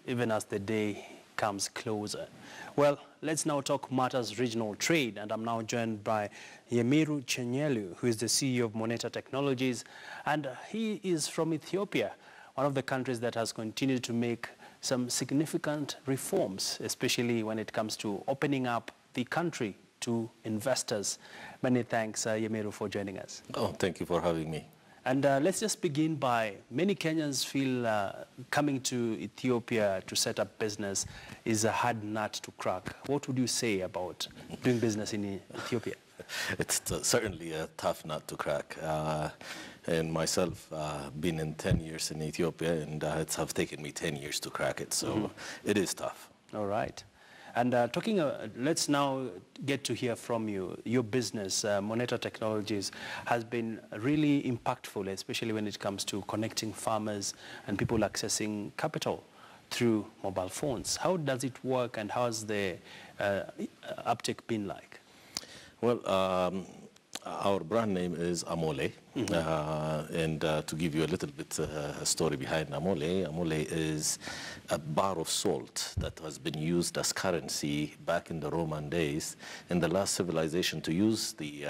even as the day comes closer. Well, let's now talk matters regional trade, and I'm now joined by Yemiru Chenyelu, who is the CEO of Moneta Technologies, and he is from Ethiopia, one of the countries that has continued to make some significant reforms, especially when it comes to opening up the country to investors. Many thanks, Yemiru, for joining us. Oh, thank you for having me. And let's just begin by, many Kenyans feel coming to Ethiopia to set up business is a hard nut to crack. What would you say about doing business in Ethiopia? It's certainly a tough nut to crack. And myself, been in 10 years in Ethiopia, and it's have taken me 10 years to crack it. So it is tough. All right. And let's now get to hear from you. Your business, Moneta Technologies, has been really impactful, especially when it comes to connecting farmers and people accessing capital through mobile phones. How does it work, and how has the uptake been like? Well, our brand name is Amole, and to give you a little bit a story behind Amole, Amole is a bar of salt that has been used as currency back in the Roman days, and the last civilization to use the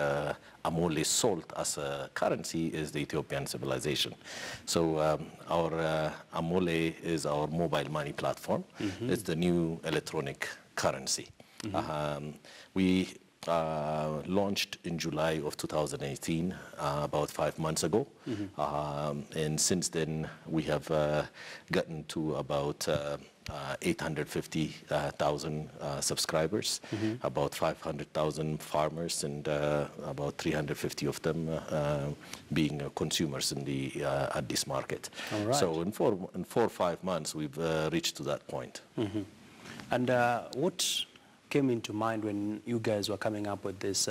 Amole salt as a currency is the Ethiopian civilization. So our Amole is our mobile money platform. It's the new electronic currency. We launched in July of 2018, about 5 months ago. And since then, we have gotten to about 850,000 subscribers, about 500,000 farmers, and about 350 of them being consumers in the at this market. Right. So in 4 or 5 months, we've reached to that point. And what came into mind when you guys were coming up with this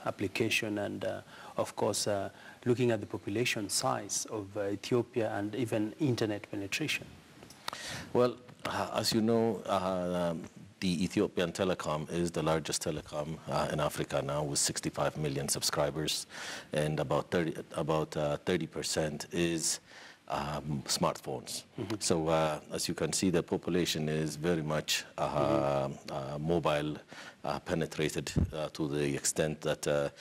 application, and of course looking at the population size of Ethiopia and even internet penetration? Well, as you know, the Ethiopian telecom is the largest telecom in Africa now, with 65 million subscribers, and about 30% is smartphones. So as you can see, the population is very much mobile penetrated to the extent that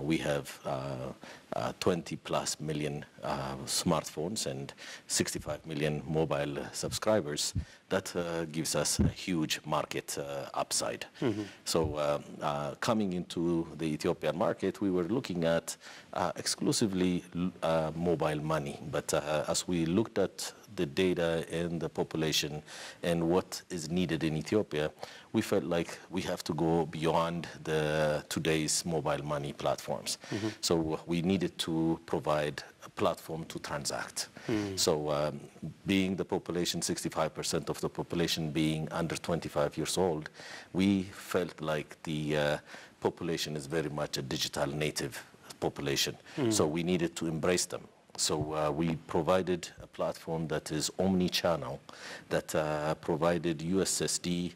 we have 20 plus million smartphones and 65 million mobile subscribers. That gives us a huge market upside. So coming into the Ethiopian market, we were looking at exclusively mobile money. But as we looked at the data and the population and what is needed in Ethiopia, we felt like we have to go beyond today's mobile money platforms. So we needed to provide a platform to transact. So being the population, 65% of the population being under 25 years old, we felt like the population is very much a digital native population. So we needed to embrace them. So we provided a platform that is omni-channel, that provided USSD,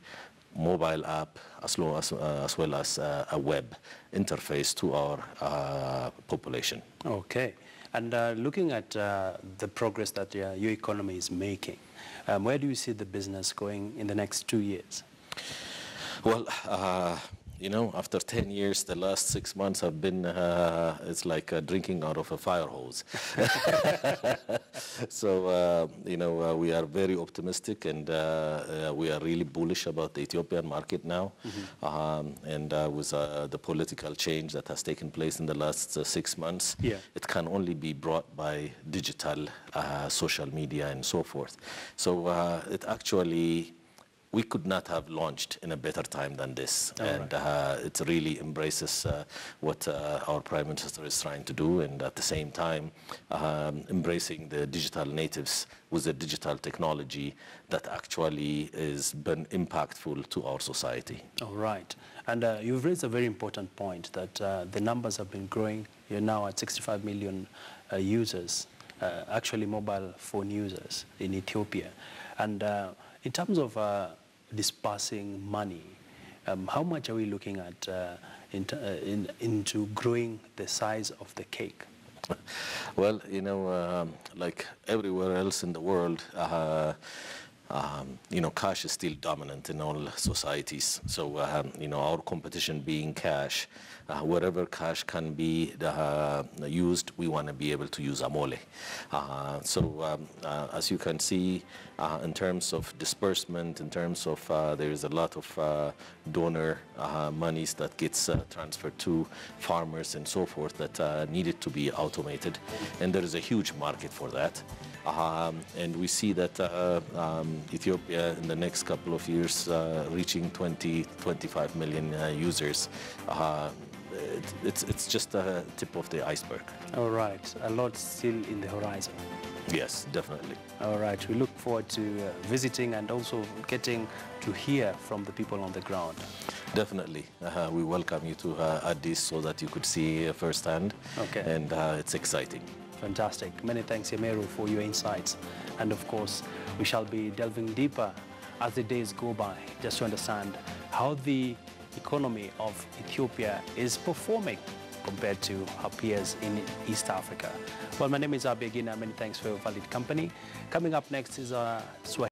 mobile app, as well as a web interface to our population. Okay. And looking at the progress that your economy is making, where do you see the business going in the next 2 years? Well, you know, after 10 years, the last 6 months have been, it's like drinking out of a fire hose. So, you know, we are very optimistic, and we are really bullish about the Ethiopian market now. And with the political change that has taken place in the last 6 months, it can only be brought by digital, social media, and so forth. So it actually, we could not have launched in a better time than this. And it really embraces what our Prime Minister is trying to do, and at the same time embracing the digital natives with the digital technology that actually has been impactful to our society. All right. And you've raised a very important point that the numbers have been growing. You're now at 65 million users, actually mobile phone users in Ethiopia. And in terms of dispersing money, how much are we looking at into growing the size of the cake? Well, you know, like everywhere else in the world, cash is still dominant in all societies. So, our competition being cash, wherever cash can be used, we want to be able to use Amole. As you can see, in terms of disbursement, in terms of there is a lot of donor monies that gets transferred to farmers and so forth that needed to be automated, and there is a huge market for that. And we see that Ethiopia in the next couple of years reaching 25 million users. It's just the tip of the iceberg. All right, a lot still in the horizon. Yes, definitely. All right, we look forward to visiting and also getting to hear from the people on the ground. Definitely. We welcome you to Addis so that you could see firsthand. Okay. And it's exciting. Fantastic. Many thanks, Yemeru, for your insights. And of course, we shall be delving deeper as the days go by, just to understand how the economy of Ethiopia is performing compared to our peers in East Africa. Well, my name is Abegina. Many thanks for your valid company. Coming up next is Swahili.